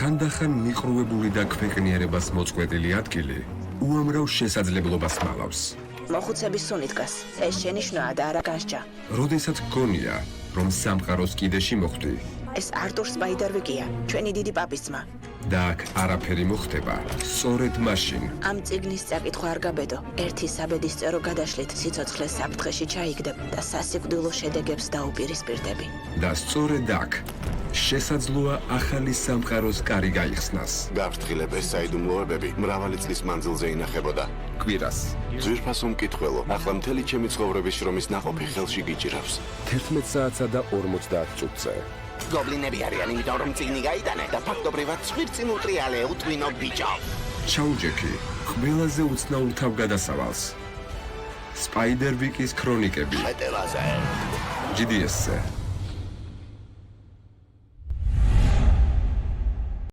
ხანდახან მიყრუებული და ქვეყნიერებას მოწყვეტილი ადგილი უამრავ შესაძლებლობას მალავს. მოხუცების სუნი დგას. ეს შენი შნაა და არა განსჯა. როდესაც გონია, რომ სამყაროს კიდეში მოხვდი ეს არტურ სპაიდერვიკია, ჩვენი დიდი პაპის ძმა. და აქ არაფერი მოხდება, სწორედ მაშინ ამ წიგნის წაკითხვა არ გაბედო. ერთი საბედისწერო გადაშლით სიცოცხლეს საფრთხეში ჩაიგდებ და სასიკვდილო შედეგებს დაუპირისპირდები. და სწორედ აქ შესაძლოა ახალი სამყაროს კარი გაიხსნას. გაფრთხილებ ეს საიდუმლოებები მრავალი წლის მანძილზე ინახებოდა. კვირას ძვირფასო მკითხველო, ახლა მთელი ჩემი ცხოვრების შრომის ნაყოფი ხელში გიჭირავს. 11 საათსა და 50 წუთზე. გობლინები არიან, იმიტომ რომ წიგნი გაიტანე და ფაქტობრივად ხვირწინ უტრიალე უტვინო ბიჭო. ჩაუჯექი ყველაზე უცნაურ თავგადასავალს. სპაიდერვიკის ქრონიკები. მეტელაზე. GDS-ზე.